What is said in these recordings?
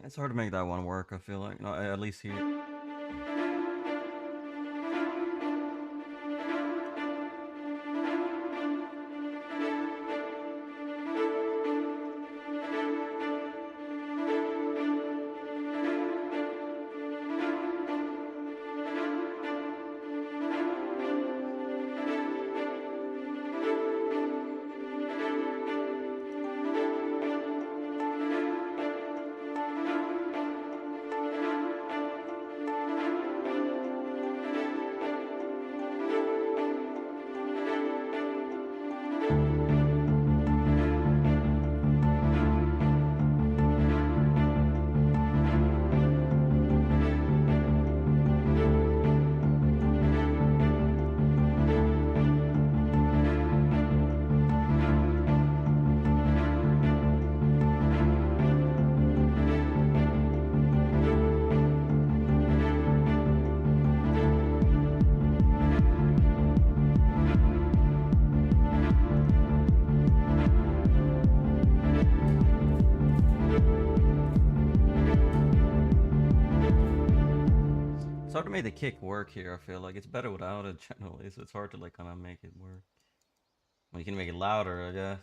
It's hard to make that one work, I feel like. No, at least here. It's hard to make the kick work here, I feel like. It's better without it generally, so it's hard to like kind of make it work. Well, you can make it louder, I guess.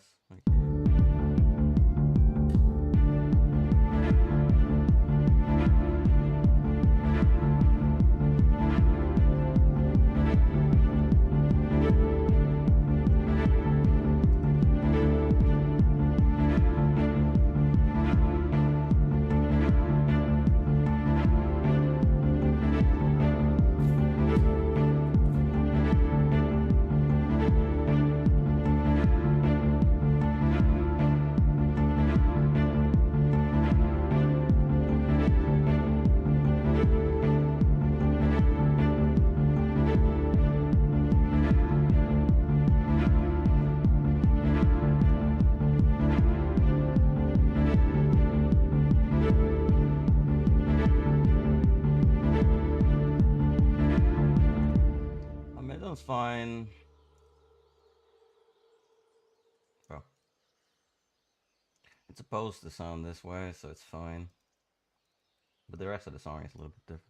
Fine. Bro. It's supposed to sound this way, so it's fine. But the rest of the song is a little bit different.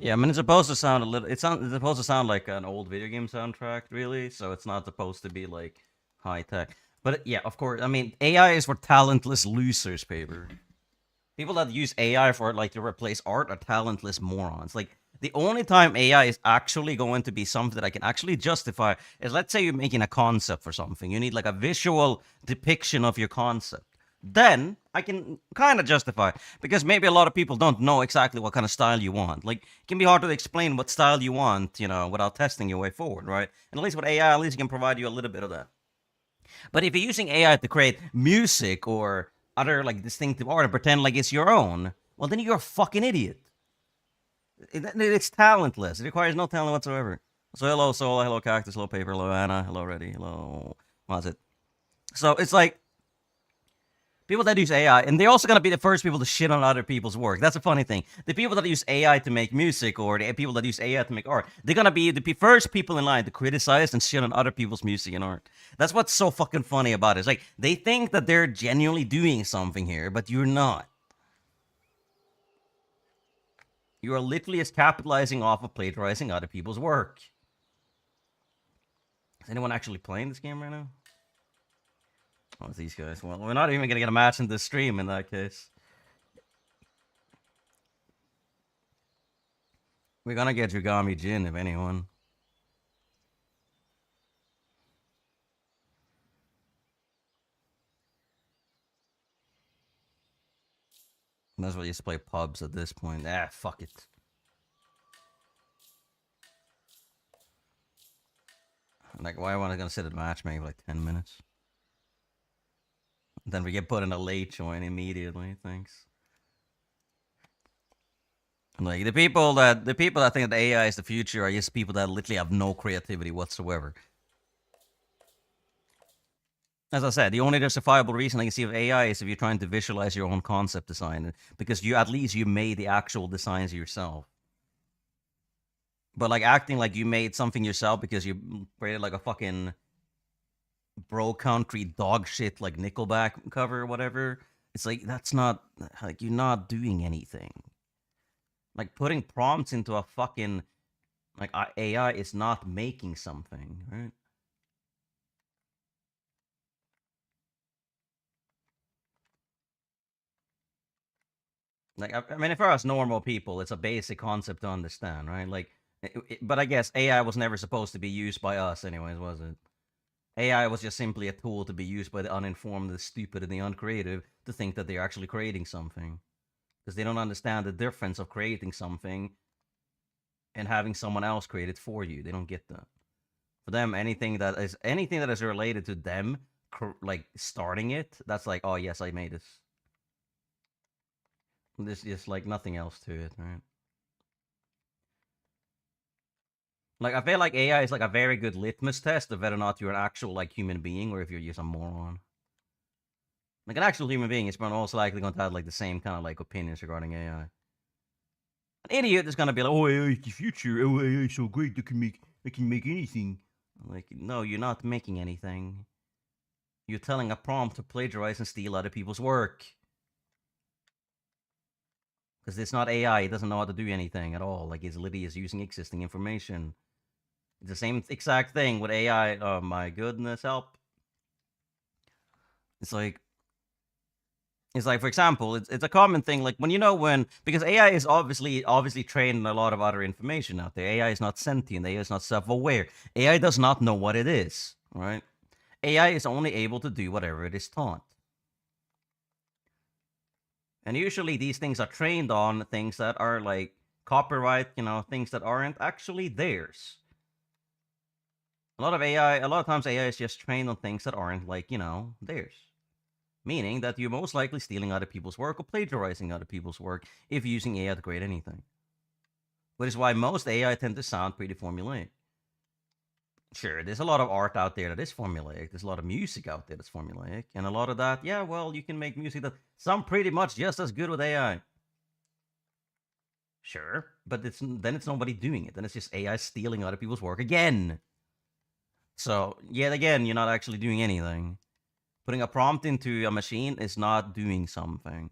Yeah, I mean it's supposed to sound a little. It's supposed to sound like an old video game soundtrack, really. So it's not supposed to be like high tech. But yeah, of course. I mean, AI is for talentless losers, paper. People that use AI for like to replace art are talentless morons. Like the only time AI is actually going to be something that I can actually justify is, let's say you're making a concept for something. You need like a visual depiction of your concept. Then I can kind of justify, because maybe a lot of people don't know exactly what kind of style you want. Like it can be hard to explain what style you want, without testing your way forward, right? And at least with AI, at least it can provide you a little bit of that. But if you're using AI to create music or other like distinctive art and pretend like it's your own, well then you're a fucking idiot. It's talentless. It requires no talent whatsoever. So hello Soul, hello Cactus, hello Paper, hello Anna, hello Reddy, hello what's it? So it's like people that use AI, and they're also gonna be the first people to shit on other people's work. That's a funny thing. The people that use AI to make music, or the people that use AI to make art, they're gonna be the first people in line to criticize and shit on other people's music and art. That's what's so fucking funny about it. It's like they think that they're genuinely doing something here, but you're not. You are literally just capitalizing off of plagiarizing other people's work. Is anyone actually playing this game right now? Oh, these guys. Well, we're not even gonna get a match in this stream in that case. We're gonna get Yugami Jin, if anyone. That's why you used to play pubs at this point. Ah, fuck it. Like, why am I gonna sit at matchmaking for like 10 minutes? Then we get put in a late join immediately. Thanks. Like the people that think that AI is the future are just people that literally have no creativity whatsoever. As I said, the only justifiable reason I can see of AI is if you're trying to visualize your own concept design, because you at least you made the actual designs yourself. But like acting like you made something yourself because you created like a fucking bro country dog shit like Nickelback cover or whatever, it's like that's not like you're not doing anything. Like putting prompts into a fucking like AI is not making something, right? Like I mean, for us normal people, it's a basic concept to understand, right? Like, but I guess AI was never supposed to be used by us, anyways, was it? AI was just simply a tool to be used by the uninformed, the stupid, and the uncreative to think that they're actually creating something. Because they don't understand the difference of creating something and having someone else create it for you. They don't get that. For them, anything that is related to them, like starting it, that's like, oh yes, I made this. There's just like nothing else to it, right? Like I feel like AI is like a very good litmus test of whether or not you're an actual like human being or if you're just a moron. Like an actual human being is most likely going to have like the same kind of like opinions regarding AI. An idiot is gonna be like, "Oh, AI is the future. Oh, AI is so great. They can make anything." Like, no, you're not making anything. You're telling a prompt to plagiarize and steal other people's work. Because it's not AI. It doesn't know how to do anything at all. Like, it's literally is using existing information. It's the same exact thing with AI. Oh my goodness, help! It's like, for example, it's a common thing. Like when because AI is obviously trained on a lot of other information out there. AI is not sentient. AI is not self-aware. AI does not know what it is. Right? AI is only able to do whatever it is taught. And usually these things are trained on things that are like copyright, things that aren't actually theirs. A lot of times AI is just trained on things that aren't like, theirs. Meaning that you're most likely stealing other people's work or plagiarizing other people's work if you're using AI to create anything. Which is why most AI tend to sound pretty formulaic. Sure, there's a lot of art out there that is formulaic. There's a lot of music out there that's formulaic. And a lot of that, yeah, well, you can make music that sound pretty much just as good with AI. Sure, but then it's nobody doing it. Then it's just AI stealing other people's work again. So, yet again, you're not actually doing anything. Putting a prompt into a machine is not doing something.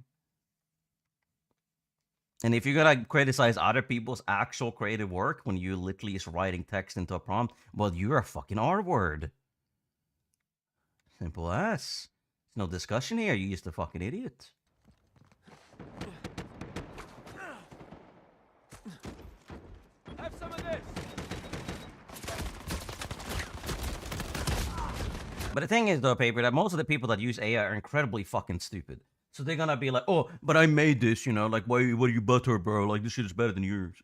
And if you're gonna criticize other people's actual creative work when you literally is writing text into a prompt, well, you're a fucking R-word. Simple as. There's no discussion here. You're just a fucking idiot. Have some of this. But the thing is, though, Paper, that most of the people that use AI are incredibly fucking stupid. So they're gonna be like, oh, but I made this, like, what are you butter, bro? Like, this shit is better than yours.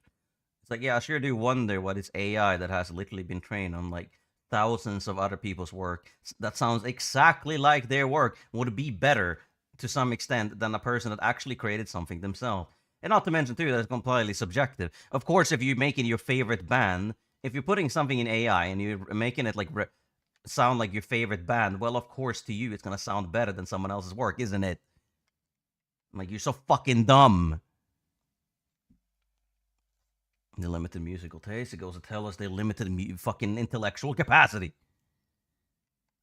It's like, yeah, I sure do wonder what it's AI that has literally been trained on, like, thousands of other people's work that sounds exactly like their work would be better to some extent than a person that actually created something themselves. And not to mention, too, that it's completely subjective. Of course, if you're making your favorite band, if you're putting something in AI and you're making it, like, sound like your favorite band, well, of course, to you, it's gonna sound better than someone else's work, isn't it? Like, you're so fucking dumb. The limited musical taste, it goes to tell us their limited fucking intellectual capacity.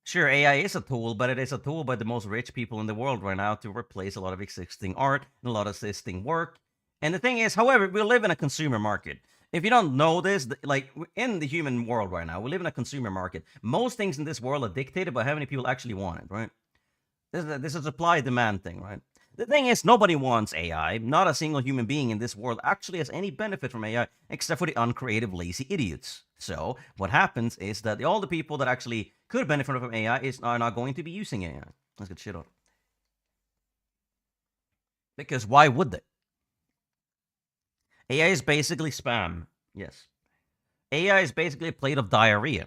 Sure, AI is a tool, but it is a tool by the most rich people in the world right now to replace a lot of existing art and a lot of existing work. And the thing is, however, we live in a consumer market. If you don't know this, like in the human world right now, we live in a consumer market. Most things in this world are dictated by how many people actually want it, right? This is a supply demand thing, right? The thing is, nobody wants AI. Not a single human being in this world actually has any benefit from AI except for the uncreative, lazy idiots. So what happens is that all the people that actually could benefit from AI are not going to be using AI. Let's get shit on. Because why would they? AI is basically spam. Yes. AI is basically a plate of diarrhea.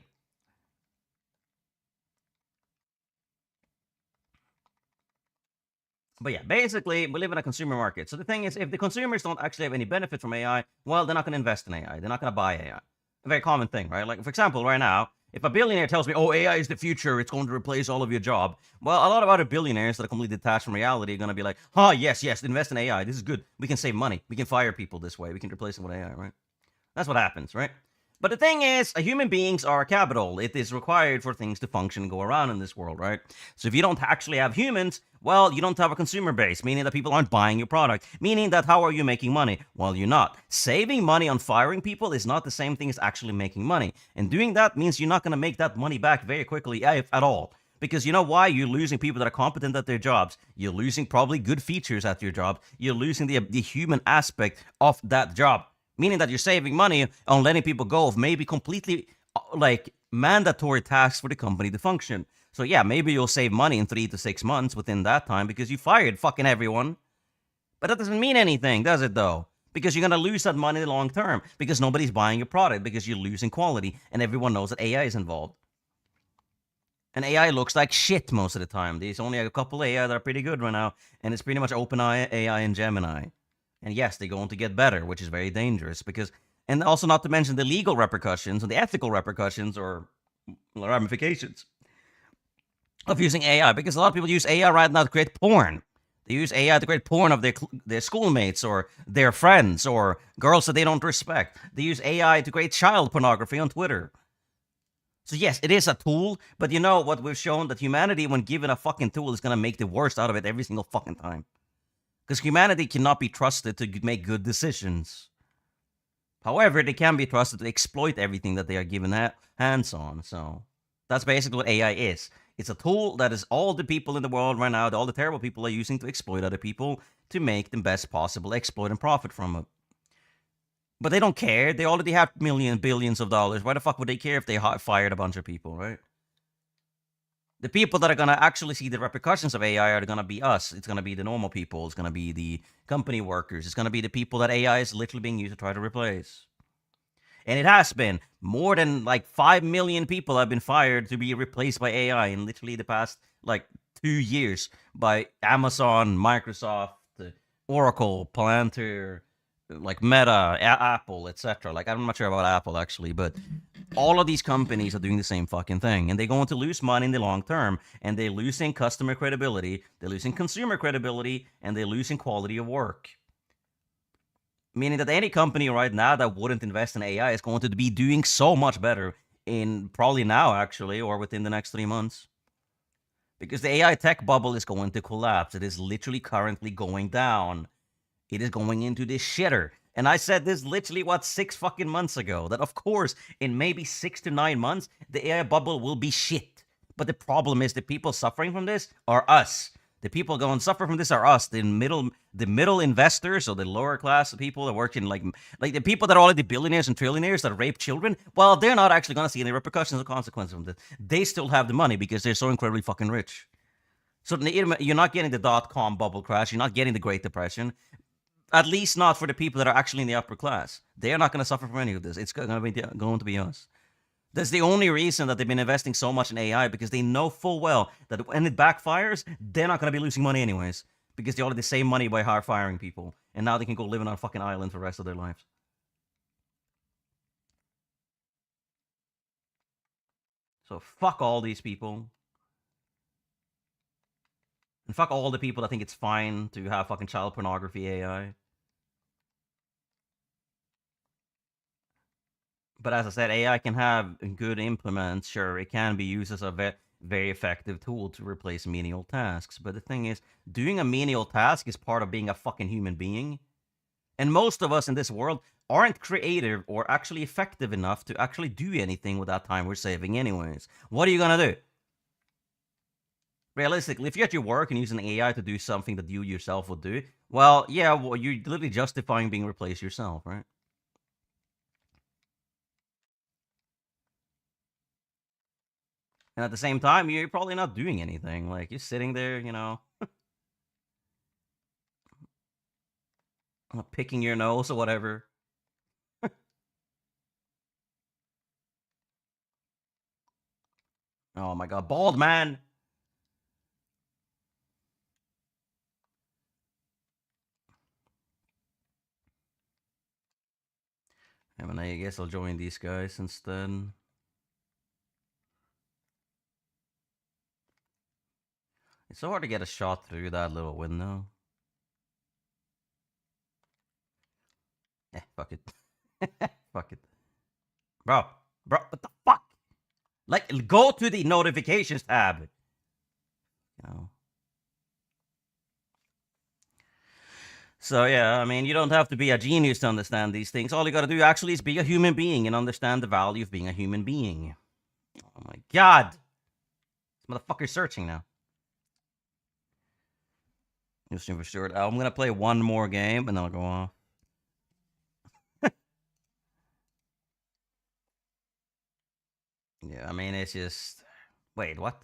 But yeah, basically, we live in a consumer market. So the thing is, if the consumers don't actually have any benefit from AI, well, they're not going to invest in AI. They're not going to buy AI. A very common thing, right? Like, for example, right now, if a billionaire tells me, oh, AI is the future, it's going to replace all of your job, well, a lot of other billionaires that are completely detached from reality are going to be like, oh, yes, invest in AI. This is good. We can save money. We can fire people this way. We can replace them with AI, right? That's what happens, right? But the thing is, human beings are capital. It is required for things to function and go around in this world, right? So if you don't actually have humans, well, you don't have a consumer base, meaning that people aren't buying your product. Meaning that how are you making money? Well, you're not. Saving money on firing people is not the same thing as actually making money. And doing that means you're not going to make that money back very quickly, if at all. Because you know why? You're losing people that are competent at their jobs. You're losing probably good features at your job. You're losing the human aspect of that job. Meaning that you're saving money on letting people go of maybe completely like mandatory tasks for the company to function. So yeah, maybe you'll save money in 3 to 6 months within that time because you fired fucking everyone. But that doesn't mean anything, does it though? Because you're gonna lose that money in the long term because nobody's buying your product because you're losing quality and everyone knows that AI is involved. And AI looks like shit most of the time. There's only a couple AI that are pretty good right now, and it's pretty much OpenAI, AI, and Gemini. And yes, they're going to get better, which is very dangerous because, and also not to mention the legal repercussions and the ethical repercussions or ramifications of using AI. Because a lot of people use AI right now to create porn. They use AI to create porn of their schoolmates or their friends or girls that they don't respect. They use AI to create child pornography on Twitter. So yes, it is a tool, but you know what we've shown that humanity, when given a fucking tool, is gonna make the worst out of it every single fucking time. Because humanity cannot be trusted to make good decisions. However, they can be trusted to exploit everything that they are given hands on. So that's basically what AI is. It's a tool that is all the people in the world right now, all the terrible people are using to exploit other people to make the best possible exploit and profit from it. But they don't care. They already have billions of dollars. Why the fuck would they care if they fired a bunch of people, right? The people that are going to actually see the repercussions of AI are going to be us. It's going to be the normal people. It's going to be the company workers. It's going to be the people that AI is literally being used to try to replace. And it has been. More than like 5 million people have been fired to be replaced by AI in literally the past like 2 years by Amazon, Microsoft, Oracle, Palantir, like Meta, Apple, etc. Like, I'm not sure about Apple actually, but all of these companies are doing the same fucking thing, and they're going to lose money in the long term, and they're losing customer credibility, they're losing consumer credibility, and they're losing quality of work. Meaning that any company right now that wouldn't invest in AI is going to be doing so much better in probably now actually, or within the next 3 months. Because the AI tech bubble is going to collapse. It is literally currently going down. It is going into this shitter. And I said this literally, 6 fucking months ago, that of course, in maybe 6 to 9 months, the AI bubble will be shit. But the problem is the people suffering from this are us. The people going to suffer from this are us, the middle investors, or the lower class people that work in like the people that are already billionaires and trillionaires that rape children. Well, they're not actually going to see any repercussions or consequences from this. They still have the money because they're so incredibly fucking rich. So you're not getting the dot-com bubble crash. You're not getting the Great Depression. At least not for the people that are actually in the upper class. They are not going to suffer from any of this. It's going to be us. That's the only reason that they've been investing so much in AI, because they know full well that when it backfires, they're not going to be losing money anyways, because they already save money by firing people, and now they can go live on a fucking island for the rest of their lives. So fuck all these people. And fuck all the people that think it's fine to have fucking child pornography AI. But as I said, AI can have good implements. Sure, it can be used as a very effective tool to replace menial tasks. But the thing is, doing a menial task is part of being a fucking human being. And most of us in this world aren't creative or actually effective enough to actually do anything with that time we're saving anyways. What are you gonna do? realistically, if you're at your work and using AI to do something that you yourself would do, well, yeah, well, you're literally justifying being replaced yourself, right? And at the same time, you're probably not doing anything. Like, you're sitting there, picking your nose or whatever. Oh my god, bald man! I mean, I guess I'll join these guys instead. It's so hard to get a shot through that little window. Fuck it. Fuck it. Bro, what the fuck? Like, go to the notifications tab. You know. So yeah, I mean, you don't have to be a genius to understand these things. All you gotta do actually is be a human being and understand the value of being a human being. Oh my god! This motherfucker's searching now. Just for sure. I'm gonna play one more game and then I'll go off. Yeah, I mean, it's just. Wait, what?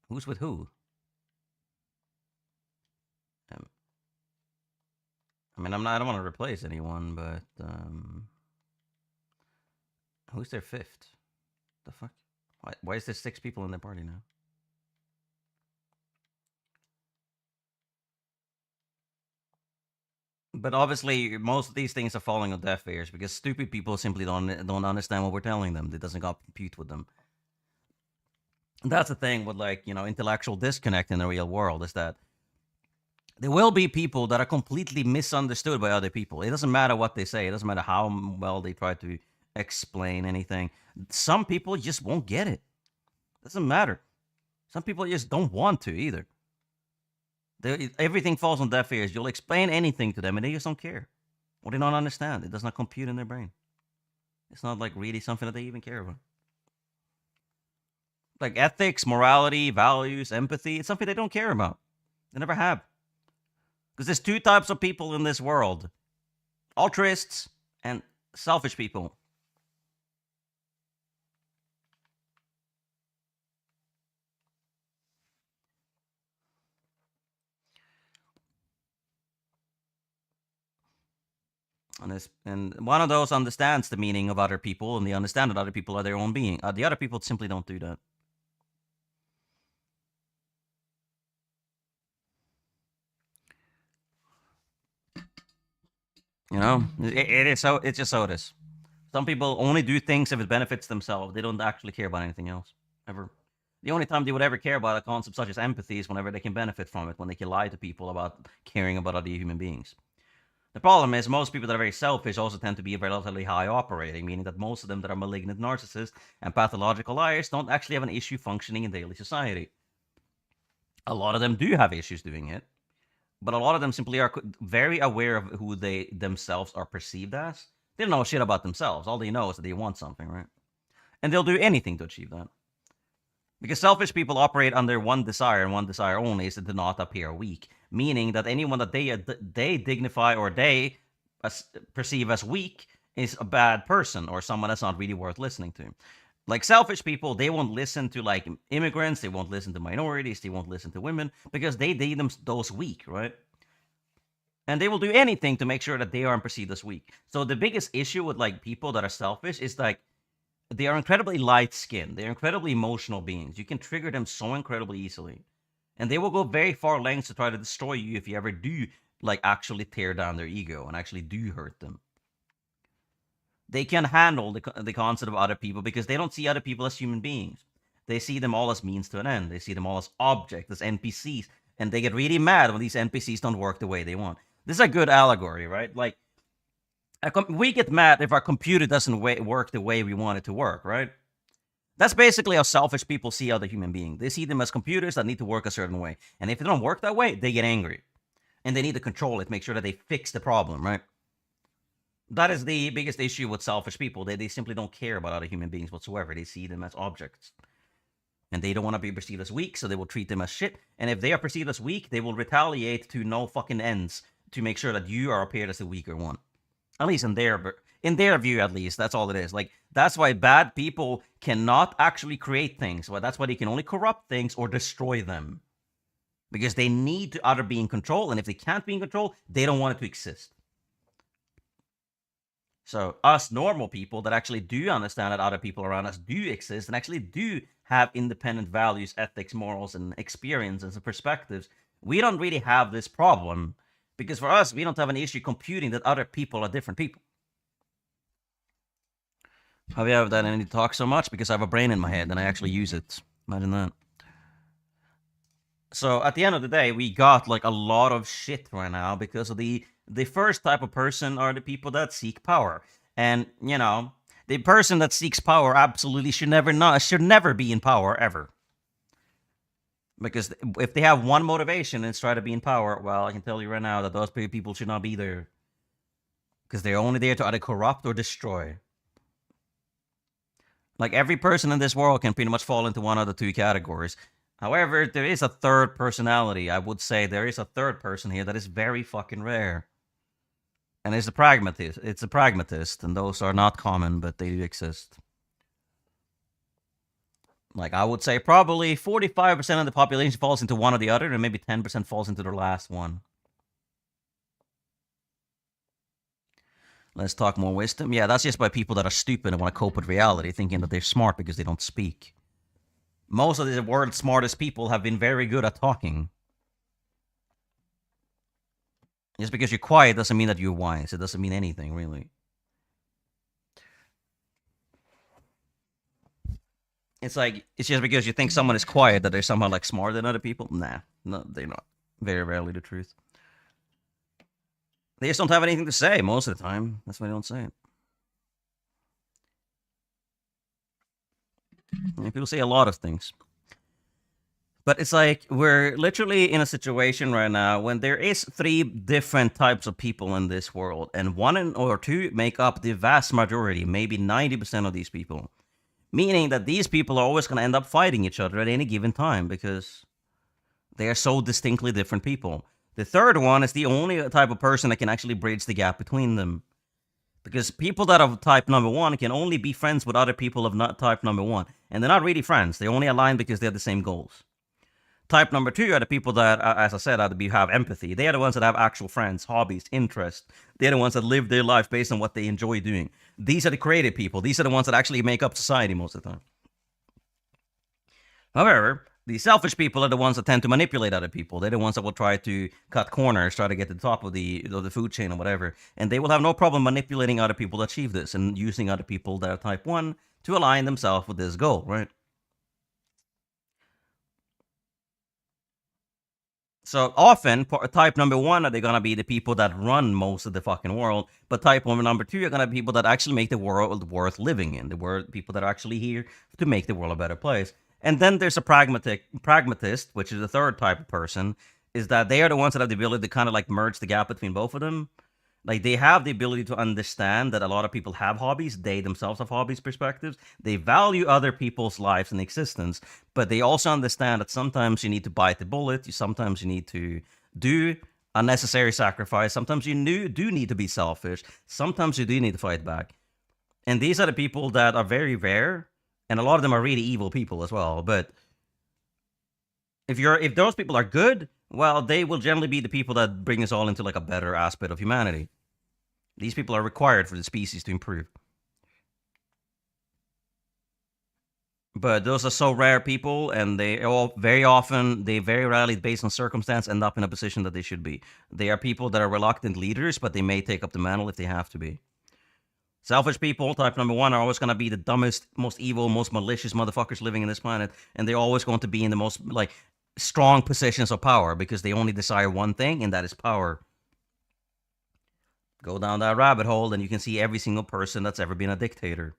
Who's with who? Um, I mean, I don't want to replace anyone, but who's their fifth? The fuck? Why is there 6 people in the party now? But obviously, most of these things are falling on deaf ears because stupid people simply don't understand what we're telling them. It doesn't compute with them. And that's the thing with intellectual disconnect in the real world is that there will be people that are completely misunderstood by other people. It doesn't matter what they say. It doesn't matter how well they try to explain anything. Some people just won't get it. It doesn't matter. Some people just don't want to either. Everything falls on deaf ears. You'll explain anything to them and they just don't care. Or they don't understand. It does not compute in their brain. It's not like really something that they even care about. Like ethics, morality, values, empathy, it's something they don't care about. They never have. Because there's 2 types of people in this world. Altruists and selfish people. And one of those understands the meaning of other people, and they understand that other people are their own being. The other people simply don't do that. You know, it is so. It's just so it is. Some people only do things if it benefits themselves. They don't actually care about anything else ever. The only time they would ever care about a concept such as empathy is whenever they can benefit from it, when they can lie to people about caring about other human beings. The problem is most people that are very selfish also tend to be relatively high operating, meaning that most of them that are malignant narcissists and pathological liars don't actually have an issue functioning in daily society. A lot of them do have issues doing it, but a lot of them simply are very aware of who they themselves are perceived as. They don't know shit about themselves. All they know is that they want something, right? And they'll do anything to achieve that. Because selfish people operate under one desire, and one desire only is to not appear weak. Meaning that anyone that they dignify or they perceive as weak is a bad person or someone that's not really worth listening to. Like selfish people, they won't listen to like immigrants, they won't listen to minorities, they won't listen to women because they deem those weak, right? And they will do anything to make sure that they aren't perceived as weak. So the biggest issue with like people that are selfish is like they are incredibly light-skinned. They're incredibly emotional beings. You can trigger them so incredibly easily. And they will go very far lengths to try to destroy you if you ever do like actually tear down their ego and actually do hurt them. They can handle the concept of other people because they don't see other people as human beings. They see them all as means to an end. They see them all as objects, as NPCs. And they get really mad when these NPCs don't work the way they want. This is a good allegory, right? Like, we get mad if our computer doesn't work the way we want it to work, right? That's basically how selfish people see other human beings. They see them as computers that need to work a certain way. And if they don't work that way, they get angry. And they need to control it, make sure that they fix the problem, right? That is the biggest issue with selfish people. They simply don't care about other human beings whatsoever. They see them as objects. And they don't want to be perceived as weak, so they will treat them as shit. And if they are perceived as weak, they will retaliate to no fucking ends to make sure that you are appeared as the weaker one. At least in their view, at least, that's all it is. Like, that's why bad people cannot actually create things. Well, that's why they can only corrupt things or destroy them. Because they need to either be in control, and if they can't be in control, they don't want it to exist. So us normal people that actually do understand that other people around us do exist and actually do have independent values, ethics, morals, and experiences and perspectives, we don't really have this problem. Because for us, we don't have an issue computing that other people are different people. Have you ever done any talk so much? Because I have a brain in my head and I actually use it. Imagine that. So at the end of the day, we got like a lot of shit right now because of the first type of person are the people that seek power. And, you know, the person that seeks power absolutely should never be in power ever. Because if they have one motivation and it's try to be in power, well, I can tell you right now that those people should not be there. Because they're only there to either corrupt or destroy. Like, every person in this world can pretty much fall into one of the two categories. However, there is a third personality. I would say there is a third person here that is very fucking rare. And it's a pragmatist. It's a pragmatist, and those are not common, but they do exist. Like, I would say probably 45% of the population falls into one or the other, and maybe 10% falls into the last one. Let's talk more wisdom. Yeah, that's just by people that are stupid and want to cope with reality, thinking that they're smart because they don't speak. Most of the world's smartest people have been very good at talking. Just because you're quiet doesn't mean that you're wise. It doesn't mean anything, really. It's like, it's just because you think someone is quiet that they're somehow like smarter than other people. Nah, no, they're not. Very rarely the truth. They just don't have anything to say most of the time. That's why they don't say it. And people say a lot of things. But it's like, we're literally in a situation right now when there is 3 different types of people in this world. And 1 or 2 make up the vast majority, maybe 90% of these people. Meaning that these people are always going to end up fighting each other at any given time because they are so distinctly different people. The third one is the only type of person that can actually bridge the gap between them. Because people that are type number 1 can only be friends with other people of not type number 1. And they're not really friends. They only align because they have the same goals. Type number 2 are the people that, as I said, have empathy. They are the ones that have actual friends, hobbies, interests. They're the ones that live their life based on what they enjoy doing. These are the creative people. These are the ones that actually make up society most of the time. However, the selfish people are the ones that tend to manipulate other people. They're the ones that will try to cut corners, try to get to the top of the food chain or whatever. And they will have no problem manipulating other people to achieve this and using other people that are type 1 to align themselves with this goal, right? So often, type number 1 are they gonna be the people that run most of the fucking world, but type number 2 are gonna be people that actually make the world worth living in. The world people that are actually here to make the world a better place. And then there's a pragmatist, which is the third type of person, is that they are the ones that have the ability to kind of like merge the gap between both of them. Like, they have the ability to understand that a lot of people have hobbies. They themselves have hobbies, perspectives. They value other people's lives and existence, but they also understand that sometimes you need to bite the bullet. Sometimes you need to do unnecessary sacrifice. Sometimes you do need to be selfish. Sometimes you do need to fight back. And these are the people that are very rare, and a lot of them are really evil people as well. But if those people are good, well, they will generally be the people that bring us all into like a better aspect of humanity. These people are required for the species to improve. But those are so rare people, and they very rarely, based on circumstance, end up in a position that they should be. They are people that are reluctant leaders, but they may take up the mantle if they have to be. Selfish people, type number 1, are always going to be the dumbest, most evil, most malicious motherfuckers living in this planet, and they're always going to be in the most like strong positions of power because they only desire one thing, and that is power. Go down that rabbit hole and you can see every single person that's ever been a dictator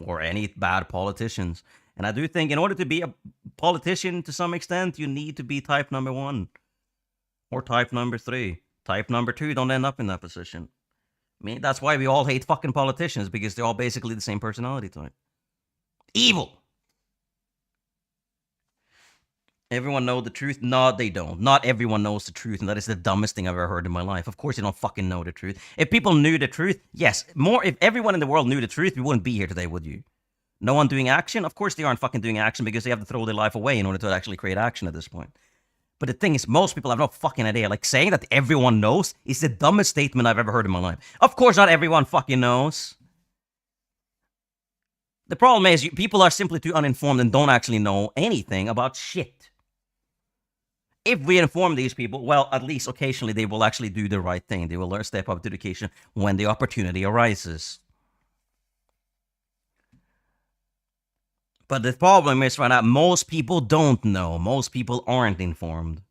or any bad politicians. And I do think in order to be a politician to some extent, you need to be type number 1 or type number 3. Type number 2 don't end up in that position. I mean, that's why we all hate fucking politicians, because they're all basically the same personality type. Evil. Everyone know the truth? No, they don't. Not everyone knows the truth, and that is the dumbest thing I've ever heard in my life. Of course they don't fucking know the truth. If people knew the truth, yes, more. If everyone in the world knew the truth, we wouldn't be here today, would you? No one doing action? Of course they aren't fucking doing action because they have to throw their life away in order to actually create action at this point. But the thing is, most people have no fucking idea. Like, saying that everyone knows is the dumbest statement I've ever heard in my life. Of course not everyone fucking knows. The problem is, people are simply too uninformed and don't actually know anything about shit. If we inform these people, well, at least occasionally they will actually do the right thing. They will learn step up to education when the opportunity arises. But the problem is right now, most people don't know. Most people aren't informed.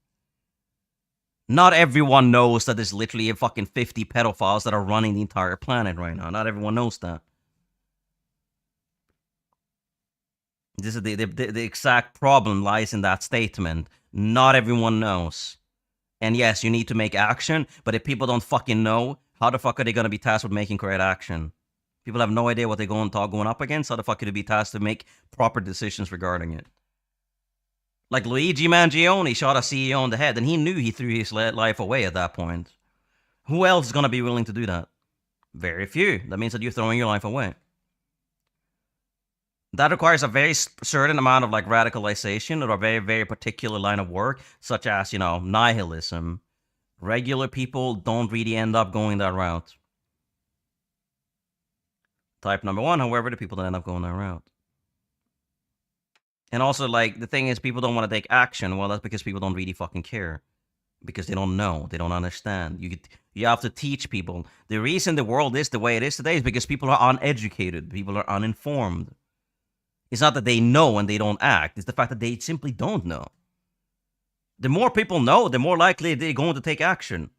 Not everyone knows that there's literally a fucking 50 pedophiles that are running the entire planet right now. Not everyone knows that. This is the exact problem lies in that statement. Not everyone knows. And yes, you need to make action, but if people don't fucking know, how the fuck are they going to be tasked with making correct action? People have no idea what they're going up against. How the fuck could they be tasked to make proper decisions regarding it? Like Luigi Mangione shot a CEO in the head, and he knew he threw his life away at that point. Who else is going to be willing to do that? Very few. That means that you're throwing your life away. That requires a very certain amount of like radicalization or a very, very particular line of work, such as, you know, nihilism. Regular people don't really end up going that route. Type number one, however, the people that end up going that route. And also, like, the thing is, people don't want to take action. Well, that's because people don't really fucking care. Because they don't know. They don't understand. You have to teach people. The reason the world is the way it is today is because people are uneducated. People are uninformed. It's not that they know and they don't act. It's the fact that they simply don't know. The more people know, the more likely they're going to take action.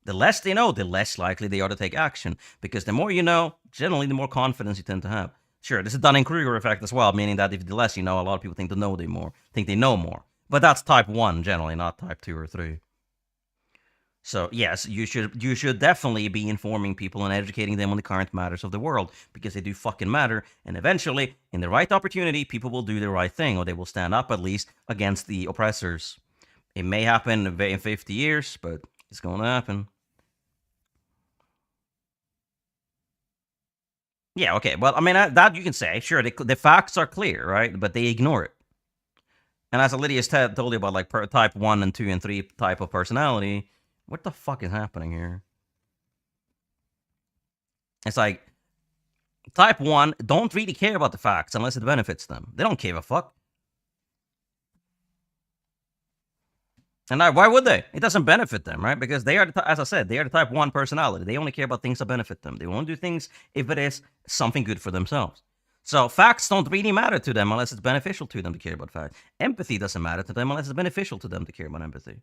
The less they know, the less likely they are to take action. Because the more you know, generally the more confidence you tend to have. Sure, this is Dunning-Kruger effect as well, meaning that if the less you know, a lot of people think they know more. But that's type 1 generally, not type 2 or 3. So yes, you should definitely be informing people and educating them on the current matters of the world, because they do fucking matter, and eventually, in the right opportunity, people will do the right thing, or they will stand up at least against the oppressors. It may happen in 50 years, but it's going to happen. Yeah, okay, well, I mean, that you can say, sure, the facts are clear, right, but they ignore it. And as Lydia's told you about, like, type 1 and 2 and 3 type of personality, what the fuck is happening here? It's like, type 1 don't really care about the facts unless it benefits them. They don't give a fuck. And why would they? It doesn't benefit them, right? Because they are, as I said, they are the type 1 personality. They only care about things that benefit them. They won't do things if it is something good for themselves. So facts don't really matter to them unless it's beneficial to them to care about facts. Empathy doesn't matter to them unless it's beneficial to them to care about empathy.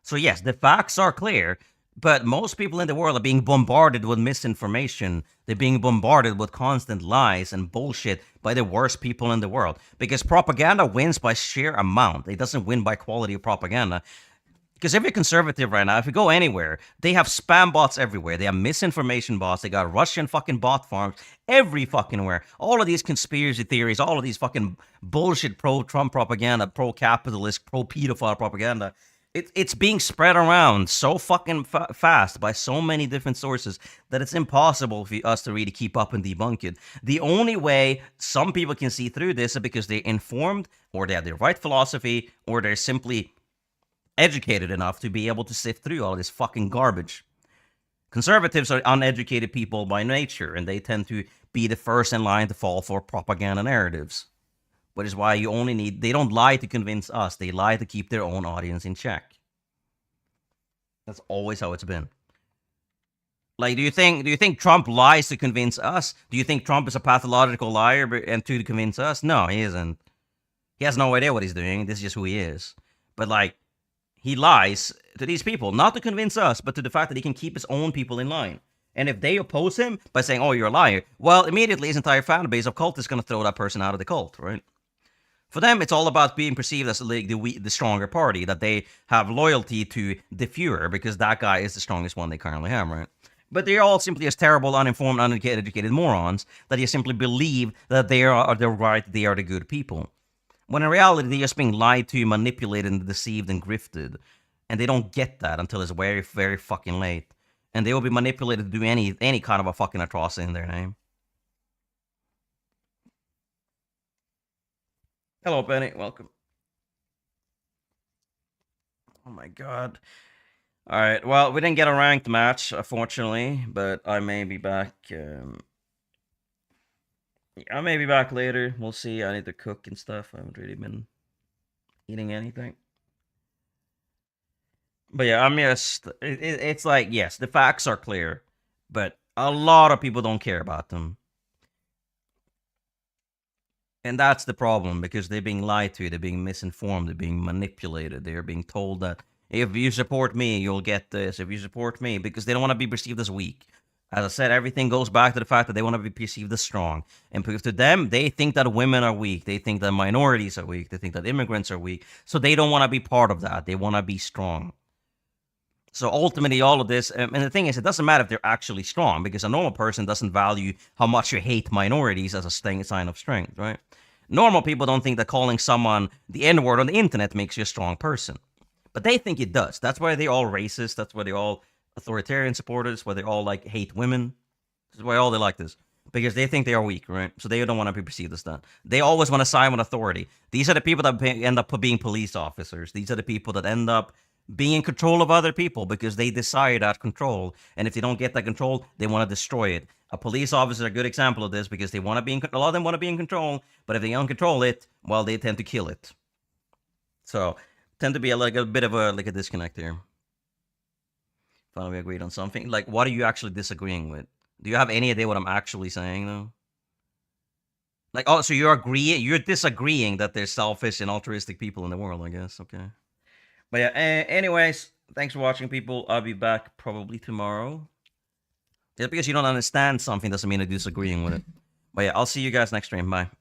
So yes, the facts are clear, but most people in the world are being bombarded with misinformation. They're being bombarded with constant lies and bullshit by the worst people in the world. Because propaganda wins by sheer amount. It doesn't win by quality of propaganda. Because if you're conservative right now, if you go anywhere, they have spam bots everywhere. They have misinformation bots. They got Russian fucking bot farms every fucking where. All of these conspiracy theories, all of these fucking bullshit pro-Trump propaganda, pro-capitalist, pro-pedophile propaganda. It's being spread around so fucking fast by so many different sources that it's impossible for us to really keep up and debunk it. The only way some people can see through this is because they're informed, or they have the right philosophy, or they're simply educated enough to be able to sift through all this fucking garbage. Conservatives are uneducated people by nature, and they tend to be the first in line to fall for propaganda narratives. Which is why they don't lie to convince us, they lie to keep their own audience in check. That's always how it's been. Like, do you think Trump lies to convince us? Do you think Trump is a pathological liar and to convince us? No, he isn't. He has no idea what he's doing, this is just who he is. But like, he lies to these people, not to convince us, but to the fact that he can keep his own people in line. And if they oppose him by saying, oh, you're a liar, well, immediately his entire fan base of cult is going to throw that person out of the cult, right? For them, it's all about being perceived as the stronger party, that they have loyalty to the Fuhrer, because that guy is the strongest one they currently have, right? But they're all simply as terrible, uninformed, uneducated morons that you simply believe that they are the right, they are the good people. When in reality, they're just being lied to, manipulated, and deceived and grifted. And they don't get that until it's very, very fucking late. And they will be manipulated to do any kind of a fucking atrocity in their name. Hello, Benny. Welcome. Oh my god. Alright, well, we didn't get a ranked match, unfortunately, but I may be back. I may be back later. We'll see. I need to cook and stuff. I haven't really been eating anything. But yeah, I'm just. It's like, yes, the facts are clear, but a lot of people don't care about them. And that's the problem because they're being lied to, they're being misinformed, they're being manipulated, they're being told that if you support me, you'll get this, if you support me, because they don't want to be perceived as weak. As I said, everything goes back to the fact that they want to be perceived as strong. And because to them, they think that women are weak, they think that minorities are weak, they think that immigrants are weak, so they don't want to be part of that, they want to be strong. So ultimately, all of this, and the thing is, it doesn't matter if they're actually strong, because a normal person doesn't value how much you hate minorities as a sign of strength, right? Normal people don't think that calling someone the N-word on the internet makes you a strong person. But they think it does. That's why they're all racist. That's why they're all authoritarian supporters, why they all like hate women. This is why all they like this. Because they think they are weak, right? So they don't want to be perceived as that. They always want to side with authority. These are the people that end up being police officers. These are the people that end up being in control of other people because they desire that control. And if they don't get that control, they want to destroy it. A police officer is a good example of this because they want to be a lot of them want to be in control, but if they don't control it, well, they tend to kill it. So, tend to be like a bit of a disconnect here. Finally, we agreed on something. Like, what are you actually disagreeing with? Do you have any idea what I'm actually saying, though? Like, oh, so you're disagreeing that there's selfish and altruistic people in the world, I guess. Okay. But yeah, anyways, thanks for watching, people. I'll be back probably tomorrow. Just because you don't understand something doesn't mean you're disagreeing with it. But yeah, I'll see you guys next stream. Bye.